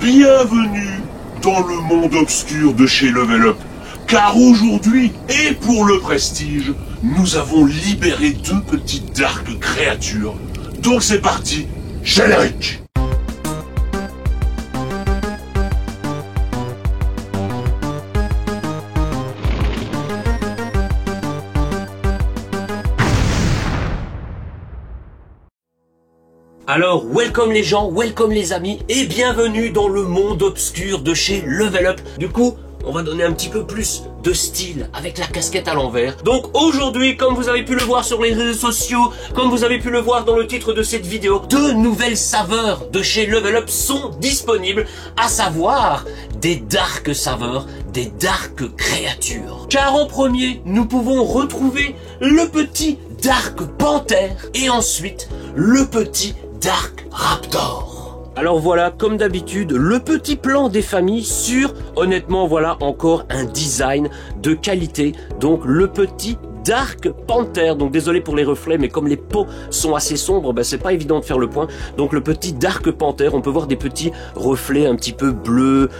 Bienvenue dans le monde obscur de chez Level Up. Car aujourd'hui, et pour le prestige, nous avons libéré deux petites dark créatures. Donc c'est parti, générique. Alors, welcome les gens, welcome les amis, et bienvenue dans le monde obscur de chez Level Up. Du coup, on va donner un petit peu plus de style avec la casquette à l'envers. Donc aujourd'hui, comme vous avez pu le voir sur les réseaux sociaux, comme vous avez pu le voir dans le titre de cette vidéo, deux nouvelles saveurs de chez Level Up sont disponibles, à savoir des dark saveurs, des dark créatures. Car en premier, nous pouvons retrouver le petit Dark Panther et ensuite le petit Dark Raptor. Alors voilà, comme d'habitude, le petit plan des familles sur, honnêtement, voilà encore un design de qualité. Donc le petit Dark Panther, donc désolé pour les reflets, mais comme les peaux sont assez sombres, ben c'est pas évident de faire le point. Donc le petit Dark Panther, on peut voir des petits reflets un petit peu bleu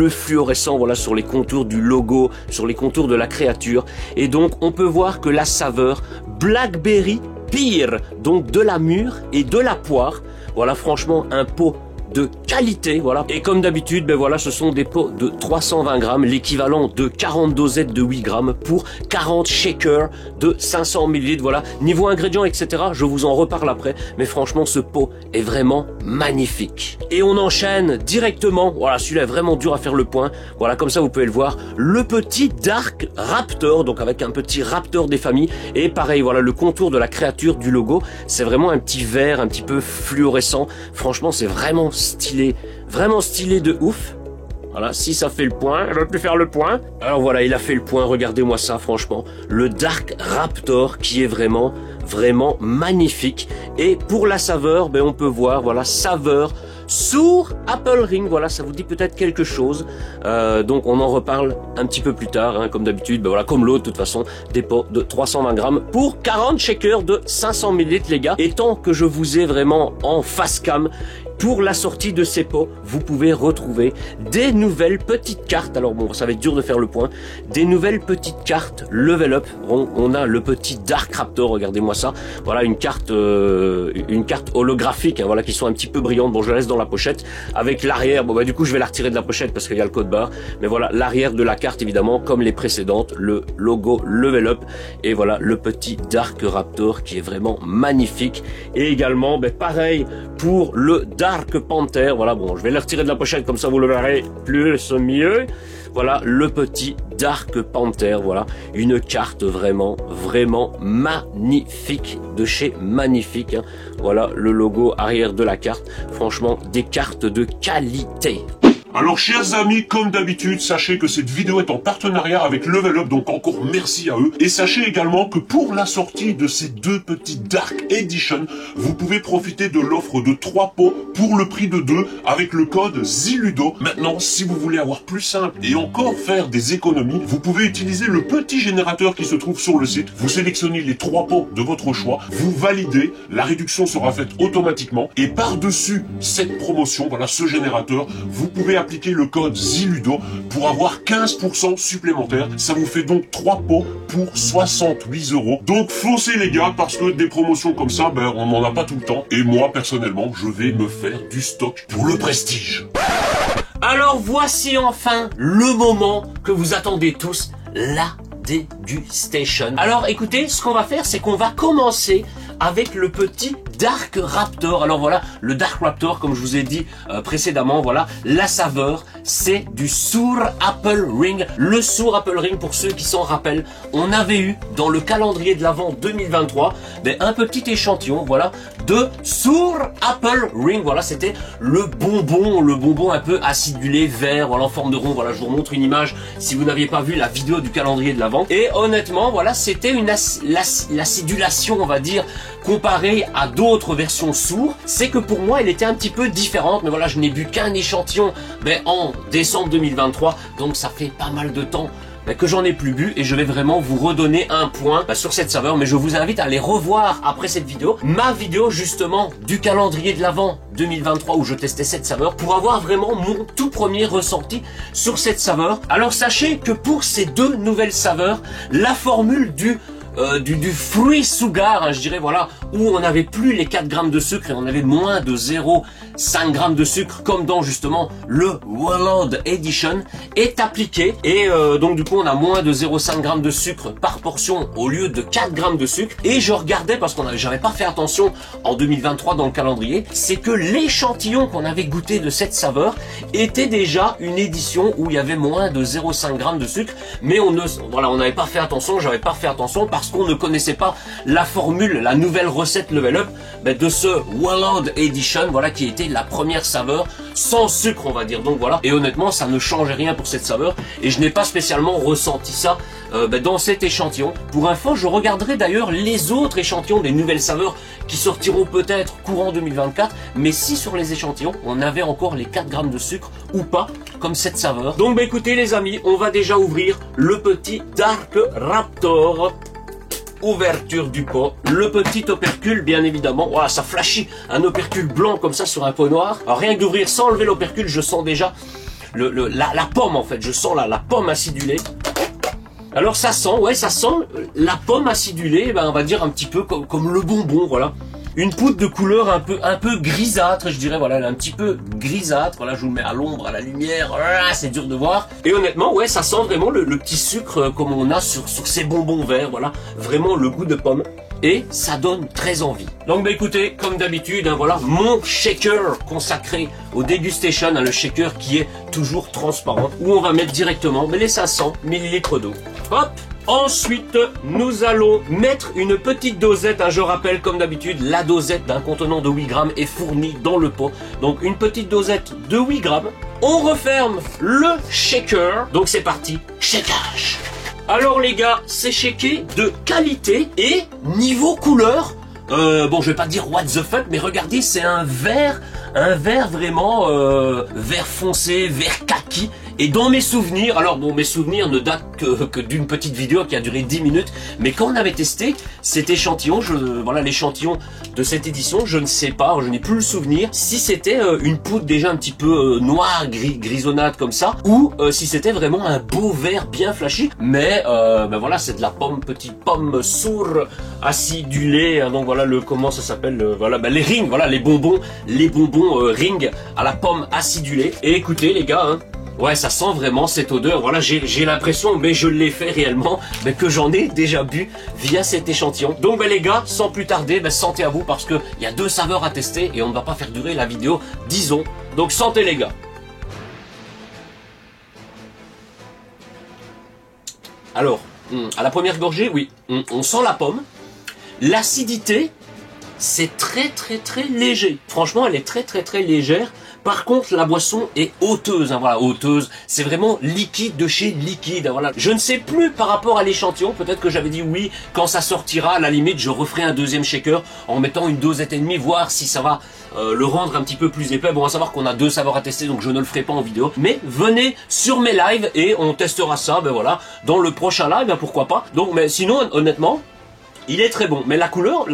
fluorescent, voilà, sur les contours du logo, sur les contours de la créature. Et donc on peut voir que la saveur Blackberry Pear, donc de la mûre et de la poire, voilà, franchement un pot de qualité, voilà. Et comme d'habitude, ben voilà, ce sont des pots de 320 grammes, l'équivalent de 40 dosettes de 8 grammes pour 40 shakers de 500 ml, voilà. Niveau ingrédients, etc., je vous en reparle après, mais franchement, ce pot est vraiment magnifique. Et on enchaîne directement, voilà, celui-là est vraiment dur à faire le point, voilà, comme ça, vous pouvez le voir, le petit Dark Raptor, donc avec un petit raptor des familles, et pareil, voilà, le contour de la créature du logo, c'est vraiment un petit vert, un petit peu fluorescent, franchement, c'est vraiment stylé de ouf. Voilà, si ça fait le point, elle va plus faire le point. Alors voilà, il a fait le point, regardez-moi ça, franchement. Le Dark Raptor qui est vraiment magnifique. Et pour la saveur, ben on peut voir, voilà, saveur Sour Apple Ring, voilà, ça vous dit peut-être quelque chose. Donc on en reparle un petit peu plus tard, hein, comme d'habitude, ben voilà, comme l'autre, de toute façon, des pots de 320 grammes pour 40 shakers de 500 ml, les gars. Et tant que je vous ai vraiment en face cam, pour la sortie de ces pots, vous pouvez retrouver des nouvelles petites cartes. Alors bon, ça va être dur de faire le point. Des nouvelles petites cartes Level Up. Bon, on a le petit Dark Raptor, regardez-moi ça. Voilà, une carte holographique, hein, voilà, qui sont un petit peu brillantes. Bon, je la laisse dans la pochette. Avec l'arrière, bon bah du coup, je vais la retirer de la pochette parce qu'il y a le code barre. Mais voilà, l'arrière de la carte, évidemment, comme les précédentes, le logo Level Up. Et voilà, le petit Dark Raptor qui est vraiment magnifique. Et également, ben, pareil pour le Dark Panther, voilà, bon, je vais le retirer de la pochette, comme ça vous le verrez plus mieux. Voilà, le petit Dark Panther, voilà, une carte vraiment magnifique, de chez Magnifique, hein. Voilà, le logo arrière de la carte, franchement, des cartes de qualité. Alors chers amis, comme d'habitude, sachez que cette vidéo est en partenariat avec Level Up, donc encore merci à eux. Et sachez également que pour la sortie de ces deux petites Dark Edition, vous pouvez profiter de l'offre de 3 pots pour le prix de 2 avec le code ZILUDO. Maintenant, si vous voulez avoir plus simple et encore faire des économies, vous pouvez utiliser le petit générateur qui se trouve sur le site. Vous sélectionnez les 3 pots de votre choix, vous validez, la réduction sera faite automatiquement. Et par-dessus cette promotion, voilà, ce générateur, vous pouvez appliquer le code ZILUDO pour avoir 15% supplémentaire. Ça vous fait donc 3 pots pour 68 €. Donc foncez les gars, parce que des promotions comme ça, ben on n'en a pas tout le temps. Et moi personnellement, je vais me faire du stock pour le prestige. Alors voici enfin le moment que vous attendez tous, la dégustation. Alors écoutez, ce qu'on va faire, c'est qu'on va commencer avec le petit Dark Raptor. Alors voilà, le Dark Raptor, comme je vous ai dit précédemment, voilà, la saveur, c'est du Sour Apple Ring. Le Sour Apple Ring, pour ceux qui s'en rappellent, on avait eu dans le calendrier de l'Avent 2023 un petit échantillon, voilà, de Sour Apple Ring. Voilà, c'était le bonbon un peu acidulé, vert, voilà, en forme de rond. Voilà, je vous remontre une image si vous n'aviez pas vu la vidéo du calendrier de l'Avent. Et honnêtement, voilà, c'était l'acidulation, on va dire, comparée à d'autres versions sourds. C'est que pour moi, elle était un petit peu différente. Mais voilà, je n'ai bu qu'un échantillon en décembre 2023. Donc ça fait pas mal de temps que j'en ai plus bu et je vais vraiment vous redonner un point sur cette saveur. Mais je vous invite à aller revoir après cette vidéo ma vidéo justement du calendrier de l'Avent 2023 où je testais cette saveur pour avoir vraiment mon tout premier ressenti sur cette saveur. Alors sachez que pour ces deux nouvelles saveurs, la formule du fruit sugar, je dirais, voilà, où on n'avait plus les 4 grammes de sucre et on avait moins de 0,5 grammes de sucre, comme dans justement le Walland Edition, est appliqué. Et donc du coup, on a moins de 0,5 grammes de sucre par portion au lieu de 4 grammes de sucre. Et je regardais, parce qu'on j'avais pas fait attention en 2023 dans le calendrier, c'est que l'échantillon qu'on avait goûté de cette saveur était déjà une édition où il y avait moins de 0,5 grammes de sucre. Mais on n'avait pas fait attention, j'avais pas fait attention parce qu'on ne connaissait pas la formule, la nouvelle recette Level Up de ce Walland Edition, voilà, qui était la première saveur sans sucre, on va dire. Donc voilà, et honnêtement ça ne changeait rien pour cette saveur et je n'ai pas spécialement ressenti ça dans cet échantillon. Pour info, je regarderai d'ailleurs les autres échantillons des nouvelles saveurs qui sortiront peut-être courant 2024, mais si sur les échantillons on avait encore les 4 grammes de sucre ou pas, comme cette saveur. Donc écoutez les amis, on va déjà ouvrir le petit Dark Raptor. Ouverture du pot, le petit opercule bien évidemment. Voilà, ça flashit, un opercule blanc comme ça sur un pot noir. Alors rien que d'ouvrir sans enlever l'opercule, je sens déjà la pomme en fait, je sens la pomme acidulée. Alors ça sent, ouais, ça sent la pomme acidulée, on va dire un petit peu comme le bonbon, voilà. Une poudre de couleur un peu grisâtre, je dirais, voilà, elle est un petit peu grisâtre. Voilà, je vous le mets à l'ombre, à la lumière, c'est dur de voir. Et honnêtement, ouais, ça sent vraiment le petit sucre comme on a sur ces bonbons verts, voilà, vraiment le goût de pomme. Et ça donne très envie. Donc écoutez, comme d'habitude, voilà, mon shaker consacré au dégustation, le shaker qui est toujours transparent, où on va mettre directement les 500 ml d'eau. Hop. Ensuite, nous allons mettre une petite dosette, je rappelle comme d'habitude, la dosette d'un contenant de 8 grammes est fournie dans le pot. Donc une petite dosette de 8 grammes. On referme le shaker. Donc c'est parti, shakage. Alors les gars, c'est shaké de qualité et niveau couleur. Bon, je vais pas dire what the fuck, mais regardez, c'est un vert vraiment vert foncé, vert kaki. Et dans mes souvenirs, alors bon, mes souvenirs ne datent que d'une petite vidéo qui a duré 10 minutes, mais quand on avait testé cet échantillon, voilà l'échantillon de cette édition, je ne sais pas, je n'ai plus le souvenir si c'était une poudre déjà un petit peu noire, grisonnade comme ça, ou si c'était vraiment un beau vert bien flashy, mais voilà, c'est de la petite pomme sour acidulée, hein, donc voilà comment ça s'appelle, voilà, les rings, voilà les bonbons ring à la pomme acidulée. Et écoutez les gars, hein, ouais, ça sent vraiment cette odeur. Voilà, j'ai l'impression, mais je l'ai fait réellement, que j'en ai déjà bu via cet échantillon. Donc les gars, sans plus tarder, santé à vous parce que il y a 2 saveurs à tester et on ne va pas faire durer la vidéo, disons. Donc santé les gars. Alors, à la première gorgée, oui, on sent la pomme. L'acidité, c'est très léger. Franchement, elle est très légère. Par contre, la boisson est oteuse, hein, voilà, oteuse. C'est vraiment liquide de chez liquide, hein, voilà. Je ne sais plus par rapport à l'échantillon. Peut-être que j'avais dit oui, quand ça sortira, à la limite, je referai un deuxième shaker en mettant une dosette et demie, voir si ça va le rendre un petit peu plus épais. Bon, à savoir qu'on a 2 saveurs à tester, donc je ne le ferai pas en vidéo. Mais venez sur mes lives et on testera ça, voilà, dans le prochain live, pourquoi pas. Donc, mais sinon, honnêtement, il est très bon, mais la couleur,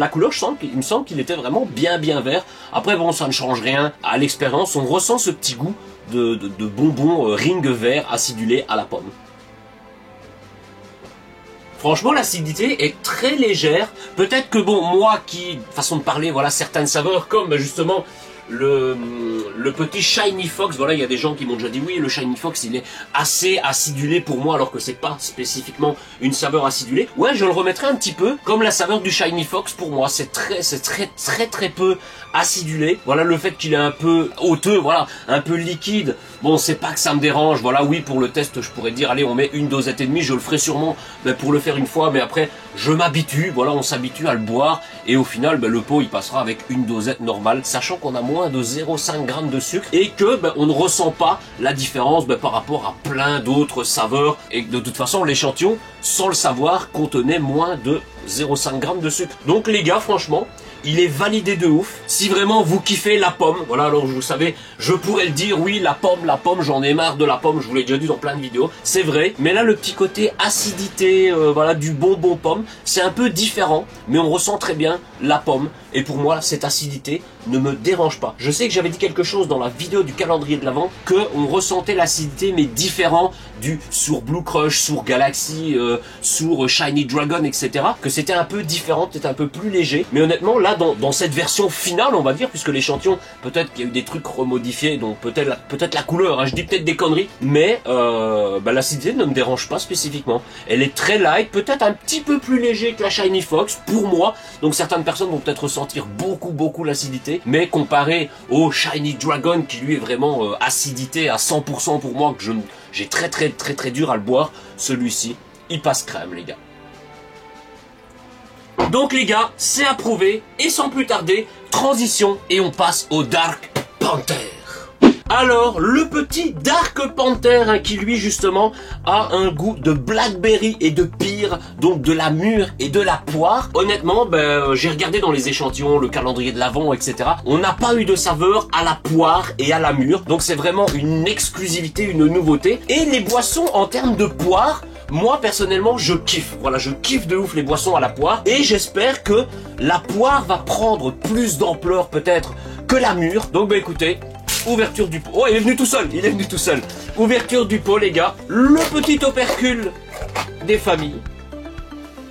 il me semble qu'il était vraiment bien vert. Après bon, ça ne change rien à l'expérience, on ressent ce petit goût de bonbons ring vert acidulé à la pomme. Franchement, l'acidité est très légère. Peut-être que bon, moi qui, façon de parler, voilà, certaines saveurs comme justement le petit Shiny Fox, voilà, il y a des gens qui m'ont déjà dit oui, le Shiny Fox il est assez acidulé pour moi alors que c'est pas spécifiquement une saveur acidulée. Ouais, je le remettrai un petit peu comme la saveur du Shiny Fox pour moi, c'est très peu acidulé. Voilà, le fait qu'il est un peu oeteux, voilà, un peu liquide. Bon, c'est pas que ça me dérange. Voilà, oui, pour le test, je pourrais dire allez, on met une dosette et demie, je le ferai sûrement pour le faire une fois, mais après je m'habitue, voilà, on s'habitue à le boire et au final le pot il passera avec une dosette normale, sachant qu'on a moins de 0,5 g de sucre et que on ne ressent pas la différence par rapport à plein d'autres saveurs et que de toute façon l'échantillon, sans le savoir, contenait moins de 0,5 g de sucre. Donc les gars, franchement, il est validé de ouf. Si vraiment vous kiffez la pomme, voilà, alors vous savez, je pourrais le dire, oui, la pomme, j'en ai marre de la pomme, je vous l'ai déjà dit dans plein de vidéos, c'est vrai, mais là le petit côté acidité, voilà, du bonbon pomme, c'est un peu différent, mais on ressent très bien la pomme, et pour moi, cette acidité ne me dérange pas. Je sais que j'avais dit quelque chose dans la vidéo du calendrier de l'Avent, que on ressentait l'acidité, mais différent du sur Blue Crush, sur Galaxy, sur Shiny Dragon, etc. Que c'était un peu différent, peut-être un peu plus léger. Mais honnêtement, là, dans cette version finale, on va dire, puisque l'échantillon, peut-être qu'il y a eu des trucs remodifiés, donc peut-être la couleur, hein, je dis peut-être des conneries, mais l'acidité ne me dérange pas spécifiquement. Elle est très light, peut-être un petit peu plus léger que la Shiny Fox, pour moi. Donc certaines personnes vont peut-être ressentir beaucoup l'acidité, mais comparé au Shiny Dragon, qui lui est vraiment acidité à 100% pour moi, que j'ai très dur à le boire, celui-ci, il passe crème, les gars. Donc les gars, c'est approuvé, et sans plus tarder, transition, et on passe au Dark Panther. Alors, le petit Dark Panther, hein, qui lui justement a un goût de blackberry et de pire, donc de la mûre et de la poire. Honnêtement, j'ai regardé dans les échantillons, le calendrier de l'Avent, etc. On n'a pas eu de saveur à la poire et à la mûre, donc c'est vraiment une exclusivité, une nouveauté. Et les boissons en termes de poire, moi personnellement je kiffe, voilà, je kiffe de ouf les boissons à la poire, et j'espère que la poire va prendre plus d'ampleur peut-être que la mûre. Donc écoutez, ouverture du pot. Oh, il est venu tout seul, ouverture du pot, les gars. Le petit opercule des familles.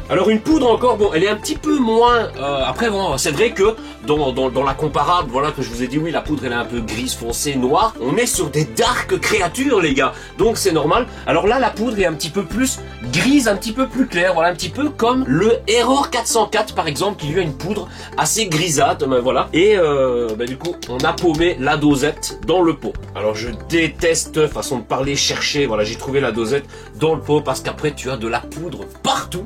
Alors une poudre encore, bon, elle est un petit peu moins... après, bon, c'est vrai que dans la comparable, voilà, que je vous ai dit, oui, la poudre, elle est un peu grise, foncée, noire. On est sur des dark créatures, les gars. Donc c'est normal. Alors là, la poudre est un petit peu plus grise, un petit peu plus claire. Voilà, un petit peu comme le Error 404, par exemple, qui lui a une poudre assez grisâtre, voilà. Et du coup, on a paumé la dosette dans le pot. Alors je déteste, façon de parler, chercher. Voilà, j'ai trouvé la dosette dans le pot parce qu'après, tu as de la poudre partout.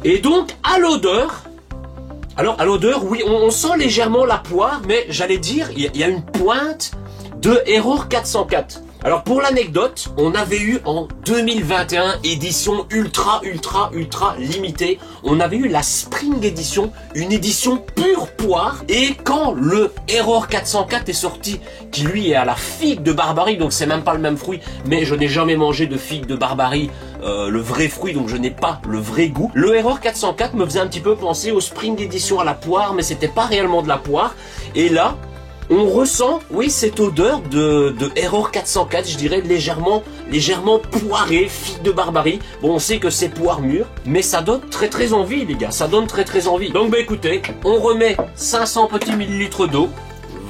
Et donc, à l'odeur, alors à l'odeur, oui, on sent légèrement la poire, mais j'allais dire, il y a une pointe de Error 404. Alors pour l'anecdote, on avait eu en 2021 édition ultra limitée, on avait eu la Spring Edition, une édition pure poire, et quand le Error 404 est sorti, qui lui est à la figue de Barbarie, donc c'est même pas le même fruit, mais je n'ai jamais mangé de figue de Barbarie, le vrai fruit, donc je n'ai pas le vrai goût. Le Error 404 me faisait un petit peu penser au Spring Edition à la poire, mais c'était pas réellement de la poire, et là, on ressent, oui, cette odeur de Error 404, je dirais légèrement poiré, figue de Barbarie. Bon, on sait que c'est poire mûre, mais ça donne très envie, les gars, ça donne très envie. Donc, écoutez, on remet 500 petits millilitres d'eau.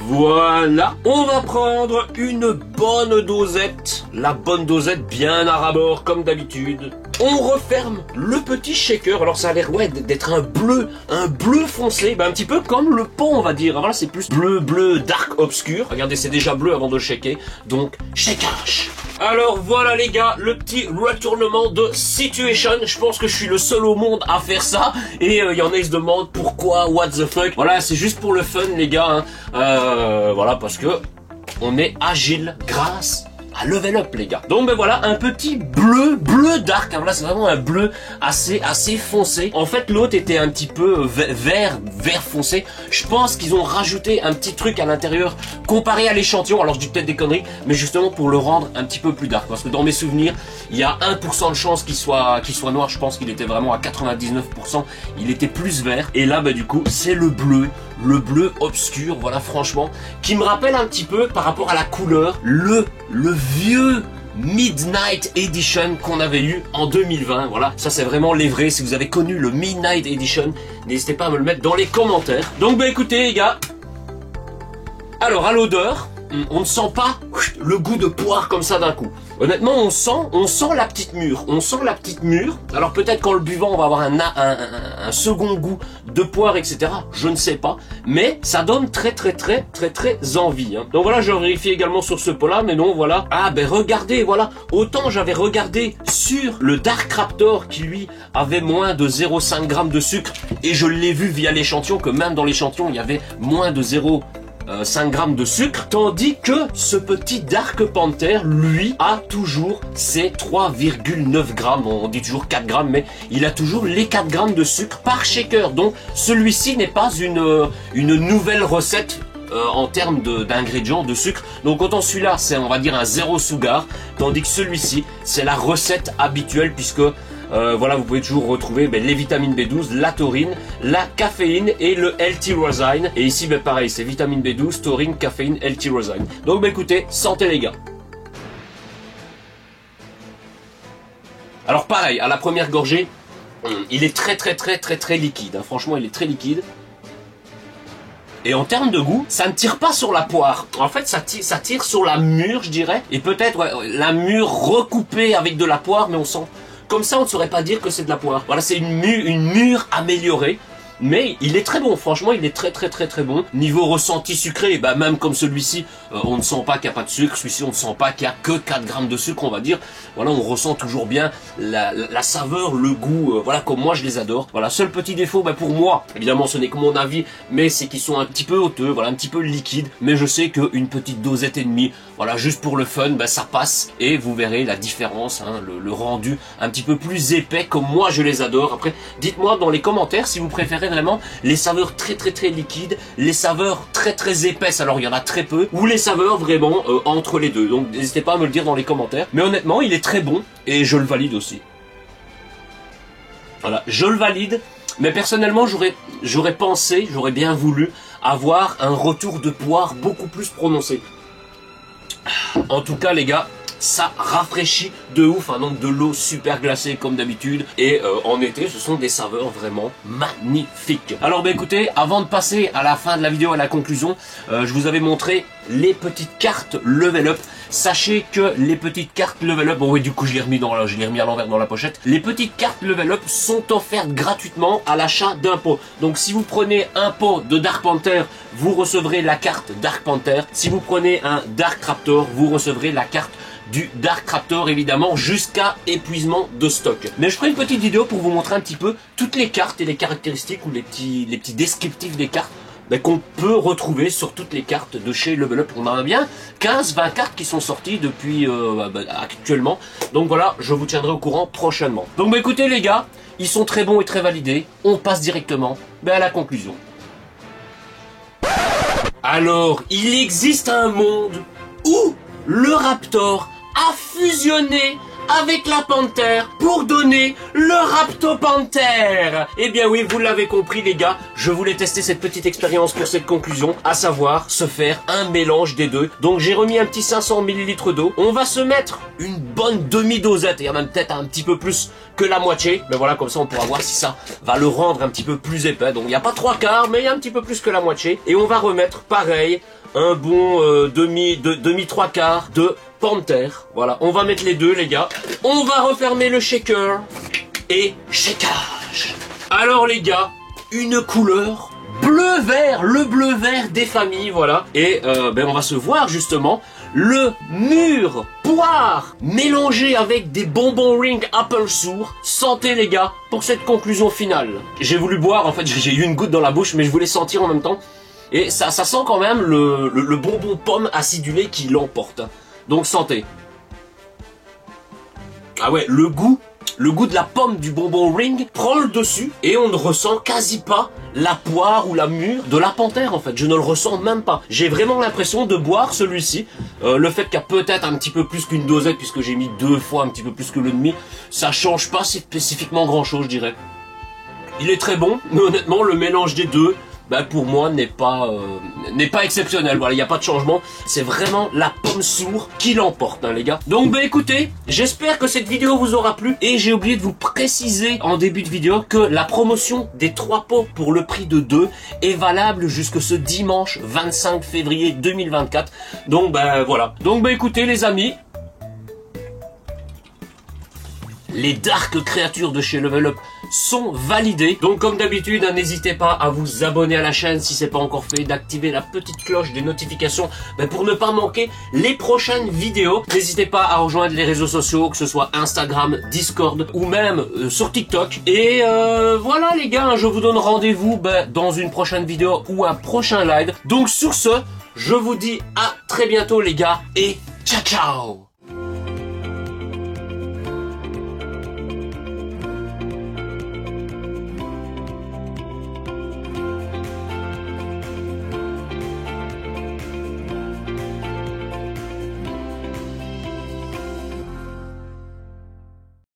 Voilà, on va prendre une bonne dosette, la bonne dosette bien à ras-bord comme d'habitude. On referme le petit shaker, alors ça a l'air, ouais, d'être un bleu foncé, un petit peu comme le pot, on va dire. Voilà, c'est plus bleu dark obscur. Regardez, c'est déjà bleu avant de le shaker, donc shakage. Alors voilà les gars, le petit retournement de situation. Je pense que je suis le seul au monde à faire ça. Et il y en a qui se demandent pourquoi, what the fuck. Voilà, c'est juste pour le fun les gars, hein. Voilà, parce que on est agile grâce à Level Up les gars. Donc voilà, un petit bleu dark, hein, là c'est vraiment un bleu assez foncé. En fait l'autre était un petit peu vert foncé. Je pense qu'ils ont rajouté un petit truc à l'intérieur comparé à l'échantillon, alors je dis peut-être des conneries, mais justement pour le rendre un petit peu plus dark, parce que dans mes souvenirs il y a 1% de chance qu'il soit noir. Je pense qu'il était vraiment à 99%, il était plus vert, et là du coup c'est le bleu obscur, voilà, franchement, qui me rappelle un petit peu par rapport à la couleur, le vieux Midnight Edition qu'on avait eu en 2020, voilà, ça c'est vraiment les vrais. Si vous avez connu le Midnight Edition, n'hésitez pas à me le mettre dans les commentaires. Donc écoutez les gars, alors à l'odeur, on ne sent pas le goût de poire comme ça d'un coup. Honnêtement, on sent la petite mûre. Alors peut-être qu'en le buvant, on va avoir un second goût de poire, etc. Je ne sais pas. Mais ça donne très envie. Hein. Donc voilà, je vérifie également sur ce pot-là. Mais non, voilà. Ah regardez, voilà. Autant j'avais regardé sur le Dark Raptor qui lui avait moins de 0,5 g de sucre. Et je l'ai vu via l'échantillon, que même dans l'échantillon, il y avait moins de 0,5 5 grammes de sucre, tandis que ce petit Dark Panther, lui, a toujours ses 3,9 grammes. On dit toujours 4 grammes, mais il a toujours les 4 grammes de sucre par shaker. Donc celui-ci n'est pas une nouvelle recette en termes d'ingrédients, de sucre. Donc autant celui-là, c'est on va dire un zéro sugar, tandis que celui-ci, c'est la recette habituelle, puisque voilà, vous pouvez toujours retrouver les vitamines B12, la taurine, la caféine et le L-tyrosine. Et ici, pareil, c'est vitamine B12, taurine, caféine, L-tyrosine. Donc écoutez, santé les gars. Alors pareil, à la première gorgée, il est très liquide. Hein. Franchement, il est très liquide. Et en termes de goût, ça ne tire pas sur la poire. En fait, ça tire sur la mûre, je dirais. Et peut-être la mûre recoupée avec de la poire, mais on sent... Comme ça, on ne saurait pas dire que c'est de la poire. Voilà, c'est une mûre améliorée. Mais il est très bon, franchement, il est très bon. Niveau ressenti sucré, même comme celui-ci, on ne sent pas qu'il n'y a pas de sucre. Celui-ci, on ne sent pas qu'il n'y a que 4 grammes de sucre, on va dire. Voilà, on ressent toujours bien la saveur, le goût, voilà, comme moi je les adore. Voilà, seul petit défaut, pour moi, évidemment, ce n'est que mon avis, mais c'est qu'ils sont un petit peu hauteux, voilà, un petit peu liquides. Mais je sais qu'une petite dosette et demie, voilà, juste pour le fun, ça passe. Et vous verrez la différence, hein, le rendu un petit peu plus épais, comme moi je les adore. Après, dites-moi dans les commentaires si vous préférez vraiment les saveurs très liquides, les saveurs très épaisses, alors il y en a très peu, ou les saveurs vraiment entre les deux. Donc n'hésitez pas à me le dire dans les commentaires. Mais honnêtement, il est très bon et je le valide aussi. Voilà, je le valide. Mais personnellement, j'aurais pensé, j'aurais bien voulu avoir un retour de poire beaucoup plus prononcé. En tout cas, les gars, ça rafraîchit de ouf, hein, donc de l'eau super glacée comme d'habitude. Et en été, ce sont des saveurs vraiment magnifiques. Alors écoutez, avant de passer à la fin de la vidéo, à la conclusion, je vous avais montré les petites cartes Level Up. Sachez que les petites cartes Level Up, bon oui, du coup je l'ai remis à l'envers dans la pochette. Les petites cartes Level Up sont offertes gratuitement à l'achat d'un pot. Donc si vous prenez un pot de Dark Panther, vous recevrez la carte Dark Panther. Si vous prenez un Dark Raptor, vous recevrez la carte du Dark Raptor, évidemment, jusqu'à épuisement de stock. Mais je ferai une petite vidéo pour vous montrer un petit peu toutes les cartes et les caractéristiques ou les petits descriptifs des cartes qu'on peut retrouver sur toutes les cartes de chez Level Up. On en a bien 15-20 cartes qui sont sorties depuis actuellement. Donc voilà, je vous tiendrai au courant prochainement. Donc écoutez les gars, ils sont très bons et très validés. On passe directement à la conclusion. Alors, il existe un monde où le Raptor a fusionné avec la panthère pour donner le Raptopanther. Eh bien oui, vous l'avez compris les gars, je voulais tester cette petite expérience pour cette conclusion, à savoir se faire un mélange des deux. Donc j'ai remis un petit 500 ml d'eau, on va se mettre une bonne demi-dosette, et même peut-être un petit peu plus que la moitié, mais voilà, comme ça on pourra voir si ça va le rendre un petit peu plus épais. Donc il n'y a pas 3/4, mais il y a un petit peu plus que la moitié, et on va remettre pareil un bon demi-3/4 de Panther. Voilà, on va mettre les deux les gars. On va refermer le shaker et shakeage. Alors les gars, une couleur bleu-vert, le bleu-vert des familles, voilà. Et on va se voir justement le mûr poire mélangé avec des bonbons ring apple sourd. Santé les gars pour cette conclusion finale. J'ai voulu boire, en fait j'ai eu une goutte dans la bouche, mais je voulais sentir en même temps. Et ça sent quand même le bonbon pomme acidulé qui l'emporte. Donc santé. Ah ouais, le goût de la pomme du bonbon ring prend le dessus et on ne ressent quasi pas la poire ou la mûre de la panthère en fait. Je ne le ressens même pas. J'ai vraiment l'impression de boire celui-ci. Le fait qu'il y a peut-être un petit peu plus qu'une dosette, puisque j'ai mis 2 fois un petit peu plus que le demi, ça change pas spécifiquement grand chose, je dirais. Il est très bon, mais honnêtement le mélange des deux, pour moi n'est pas exceptionnel. Voilà, il n'y a pas de changement. C'est vraiment la pomme sourde qui l'emporte, hein, les gars. Donc écoutez, j'espère que cette vidéo vous aura plu. Et j'ai oublié de vous préciser en début de vidéo que la promotion des 3 pots pour le prix de 2 est valable jusque ce dimanche 25 février 2024. Donc voilà. Donc écoutez les amis, les dark créatures de chez Level Up sont validées. Donc comme d'habitude, n'hésitez pas à vous abonner à la chaîne si c'est pas encore fait, d'activer la petite cloche des notifications pour ne pas manquer les prochaines vidéos. N'hésitez pas à rejoindre les réseaux sociaux, que ce soit Instagram, Discord ou même sur TikTok. Et voilà les gars, je vous donne rendez-vous dans une prochaine vidéo ou un prochain live. Donc sur ce, je vous dis à très bientôt les gars et ciao ciao.